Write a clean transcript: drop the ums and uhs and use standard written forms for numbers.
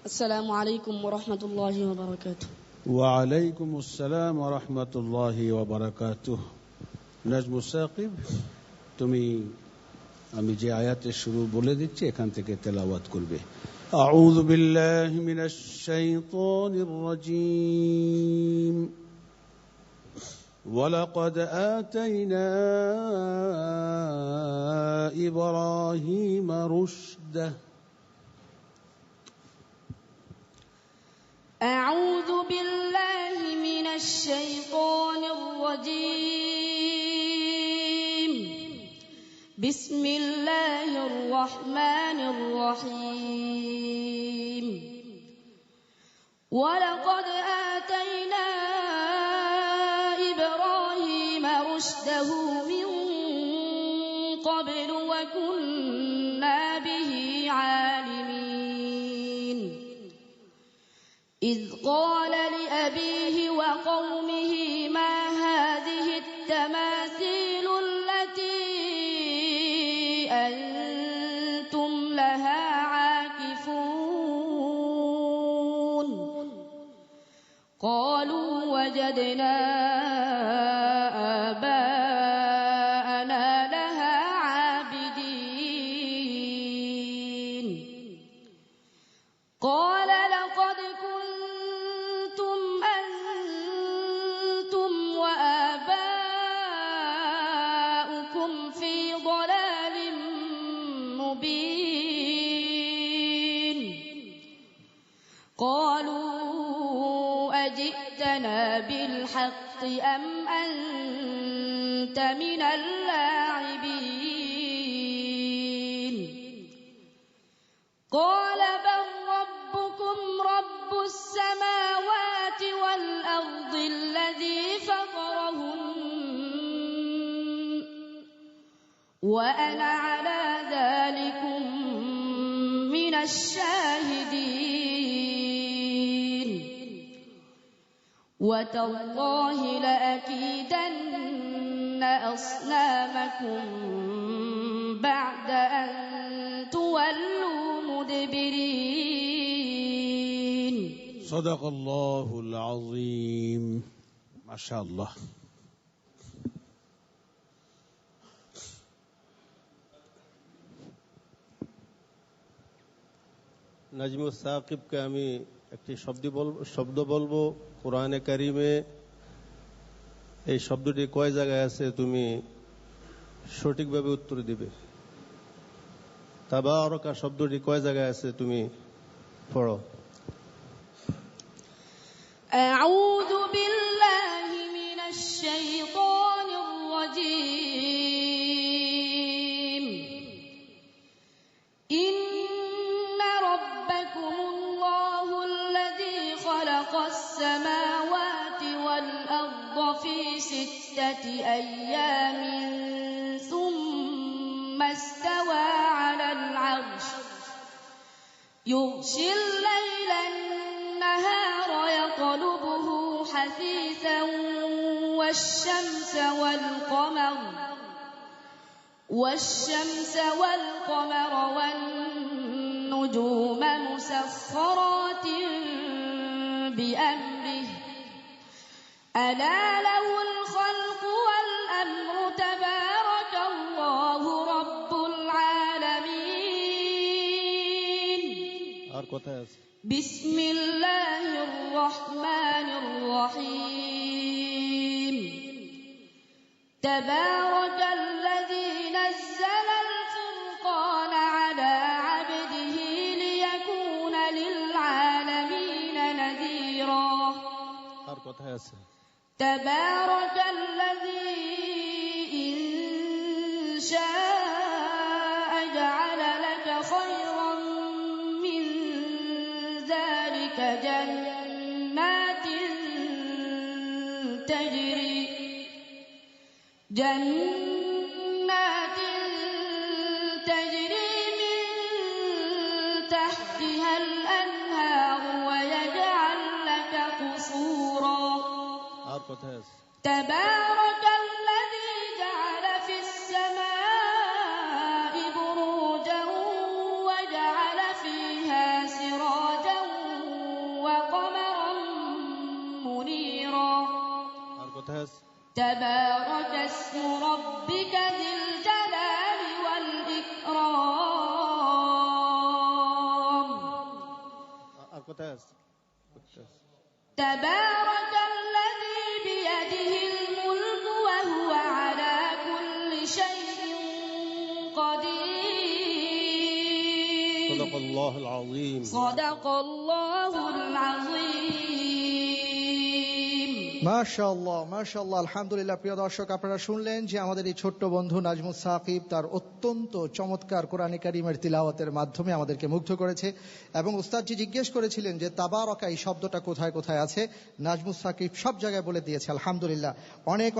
السلام عليكم ورحمة الله وبركاته. وعليكم السلام ورحمة الله وبركاته. নাজমুস সাকিব, তুমি আমি যে আয়াতের শুরু বলে দিচ্ছি এখান থেকে তেলাওয়াত করবে। আউযু বিল্লাহি মিনাশ শাইতানির রাজীম। ওয়ালাকাদ আতাইনা ইব্রাহিমা রুশদাহ। أعوذ بالله من الشيطان الرجيم. بسم الله الرحمن الرحيم. ولقد آتينا إبراهيم رشده من قبل وكنا به عالمين. إذ قال لأبيه وقومه ما هذه التماثيل التي أنتم لها عاكفون؟ قالوا وجدنا آباءنا لها عابدين. قال لقد كنتم أنتم وآباؤكم في ضلال مبين. قالوا أجئتنا بالحق أم أنت من اللاعبين؟ قال بل ربكم رب السماوات والأرض الذي فطرهن وأنا على ذلكم من الشاهدين. وتالله لأكيدن أصنامكم بعد أن تولوا مدبرين. صدق الله العظيم. ما شاء الله. নাজমুস সাকিবকে আমি একটি শব্দ বলবো কোরআনে কারিমে এই শব্দটি কয় জায়গায় আছে তুমি সঠিকভাবে উত্তর দিবে। তাবারাকা শব্দটি কয় জায়গায় আছে তুমি পড়ো। أعوذ بالله من الشيطان الرجيم. إن ربكم الله الذي خلق السماوات والأرض في 6 أيام ثم استوى على العرش يغشي الليل النهار يطلبه حثيثا والشمس والقمر والنجوم مسخرات بأمره ألا له الخلق والأمر تبارك الله رب العالمين. بسم الله الرحمن الرحيم. تبارك الذي نزل الفرقان على عبده ليكون للعالمين نذيرا. تبارك الذي إن شاء جعل لك خيرا من ذلك جنات تجري من تحتها الأنهار ويجعل لك قصورا. تبارك الذي جعل في السماء بروجا وجعل فيها سراجا কথা আছে تبارك اسم ربك ذي الجلال والإكرام আর কথা আছে تبارك الذي بيده الملك وهو على كل شيء قدير صدق الله العظيم صدق الله العظيم মাশাআল্লাহ মাশাআল্লাহ আলহামদুলিল্লাহ। প্রিয় দর্শক, আপনারা শুনলেন যে আমাদের এই ছোট্ট বন্ধু নাজমুস সাকিব তার অত্যন্ত চমৎকার কোরআনে কারিমের তিলাওয়াতের মাধ্যমে আমাদেরকে মুগ্ধ করেছে। এবং উস্তাদজি জিজ্ঞেস করেছিলেন যে তাবারাকা এই শব্দটা কোথায় কোথায় আছে, নাজমুস সাকিব সব জায়গায় বলে দিয়েছে আলহামদুলিল্লাহ। অনেক